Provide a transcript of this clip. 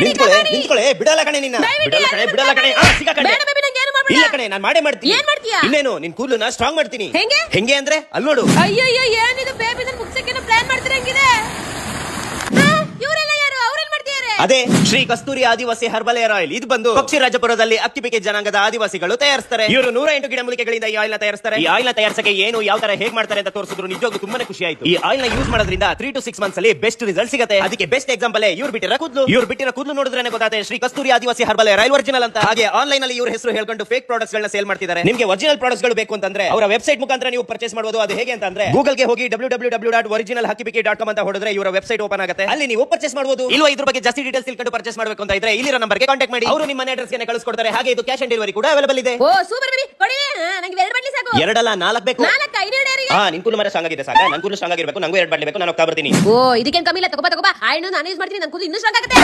ನಿಂತ್ಕೊಳ್ಳೆ ಬಿಡಲ್ಲ ಕಣೆ ನಿನ್ನ ಬಿಡಲ್ಲ ಕಣೆ ಸಿಗಾಕಂಡೆ ಇಲ್ಲ ಕಣೆ ನಾನು ಮಾಡೇ ಮಾಡ್ತೀನಿ ಇನ್ನೇನು ನಿನ್ ಕೂದಲನ್ನ ಸ್ಟ್ರಾಂಗ್ ಮಾಡ್ತೀನಿ ಹೆಂಗೆ ಅಂದ್ರೆ ಅಲ್ಲಿ ನೋಡು ಅಯ್ಯಯ್ಯೋ ಏನಿದು ಬೇಬಿ ನನ್ನ ಮುಗ್ಸಕ್ಕೆ ಪ್ಲಾನ್ ಮಾಡ್ತೀರಾ ಹೆಂಗಿದೆ ಇವರೆಲ್ಲ ಯಾರು ಅವ್ರೇನ್ ಮಾಡ್ತಿದ್ದಾರೆ ಅದೇ ಶ್ರೀ ಕಸ್ತೂರಿ ಆದಿವಾಸಿ ಹರ್ಬಲ್ ಹೇರ್ ಆಯಿಲ್ ಇದು ಬಂದು ಪಕ್ಷಿರಾಜಪುರದಲ್ಲಿ ಅಕ್ಕಿಪಿಕೆ ಜನಾಂಗದ ಆದಿವಾಸಿಗಳು ತಯಾರಿಸ್ತಾರೆ ಇವರು 108 ಗಿಡಮೂಲಿಕೆಗಳಿಂದ ಈ ಆಯಿಲ್ ನ ತಯಾರಿಸ್ತಾರೆ ಈ ಆಯಿಲ್ ನ ತಯಾರಿಸಕ್ಕೆ ಏನು ಯಾವ ತರ ಹೇಗ್ ಮಾಡ್ತಾರೆ ಅಂತ ತೋರಿಸಿದ್ರು ನಿಜವಾಗ್ಲೂ ತುಂಬಾನೇ ಖುಷಿ ಆಯ್ತು ಈ ಆಯಿಲ್ ನ ಯೂಸ್ ಮಾಡೋದ್ರಿಂದ 3 to 6 ಮಂತ್ಸ್ ಅಲ್ಲಿ ಬೆಸ್ಟ್ ರಿಸಲ್ಟ್ ಸಿಗುತ್ತೆ ಅದಕ್ಕೆ ಬೆಸ್ಟ್ ಎಕ್ಸಾಂಪಲ್ ಇವ್ರು ಬಿಟ್ಟಿರೋ ಕೂದಲು ನೋಡಿದ್ರೆ ಗೊತ್ತಾಗುತ್ತೆ ಶ್ರೀ ಕಸ್ತೂರಿ ಆದಿವಾಸಿ ಹರ್ಬಲ್ ಹೇರ್ ಆಯಿಲ್ ಒರಿಜಿನಲ್ ಅಂತ ಹಾಗೆ ಆನ್ಲೈನ್ ಅಲ್ಲಿ ಇವ್ರ ಹೆಸರು ಹೇಳ್ಕೊಂಡು ಫೇಕ್ ಪ್ರಾಡಕ್ಟ್ಸ್ ಗಳನ್ನ ಸೇಲ್ ಮಾಡ್ತಿದ್ದಾರೆ ನಿಮಗೆ ಒರಿಜಿನಲ್ ಪ್ರಾಡಕ್ಟ್ಸ್ ಗಳು ಬೇಕು ಅಂತಂದ್ರೆ ಅವರ ವೆಬ್ಸೈಟ್ ಮುಖಾಂತರ ನೀವು ಪರ್ಚೇಸ್ ಮಾಡಬಹುದು ಅದು ಹೇಗೆ ಅಂತಂದ್ರೆ ಗೂಗಲ್ ಗೆ ಹೋಗಿ www.originalhakkipike.com ಅಂತ ಹೊಡೆದ್ರೆ ಇವರ ವೆಬ್ಸೈಟ್ ಓಪನ್ ಆಗುತ್ತೆ ಅಲ್ಲಿ ನೀವು ಪರ್ಚೇಸ್ ಮಾಡಬಹುದು ಇಲ್ವಾ ಇದ್ರ ಬಗ್ಗೆ ಜಾಸ್ತಿ ಡೀಟೇಲ್ಸ್ ತಿಳ್ಕೊಂಡು ಪರ್ಚೇಸ್ ಮಾಡಬೇಕು ಅಂತ ಇದ್ರೆ ಇಲ್ಲಿರೋ ನಂಬರ್ಗೆ ಕಾಂಟ್ಯಾಕ್ಟ್ ಮಾಡಿ ಅವರು ನಿಮ್ಮ ಮನೆ ಅಡ್ರೆಸ್ ಗೆ ಕಳಿಸ್ಕೊಡ್ತಾರೆ ಹಾಗೆ ಇದು ಕ್ಯಾಶ್ ಆನ್ ಡೆಲಿವರಿ ಕೂಡ ಅವೈಲೇಬಲ್ ಇದೆ ಓ ಸೂಪರ್ ಬೇಬಿ ಕೊಡಿ ನನಗೆ 2 ಬಾಟ್ಲಿ ಸಾಕು ಎರಡಲ್ಲ 4 ಬೇಕು 4 ಐದು ನಿನ್ ಕೂದಲು ಮರ ಸ್ಟ್ರಾಂಗ್ ಆಗಿದೆ ಸಾಕ ನನ್ ಕೂದಲು ಸ್ಟ್ರಾಂಗ್ ಆಗಿರಬೇಕು ನಂಗೂ 2 ಬಾಟ್ಲಿ ಬೇಕು ನಾನು ಹೋಗ್ತಾ ಬರ್ತೀನಿ ಓ ಇದಕ್ಕೇನು ಕಮ್ಮಿ ಇಲ್ಲ ತಗೋಬಾ ಆಯ್ನು ನಾನು ಯೂಸ್ ಮಾಡ್ತೀನಿ ನನ್ನ ಕೂದಲು ಇನ್ನೂ ಸ್ಟ್ರಾಂಗ್ ಆಗುತ್ತೆ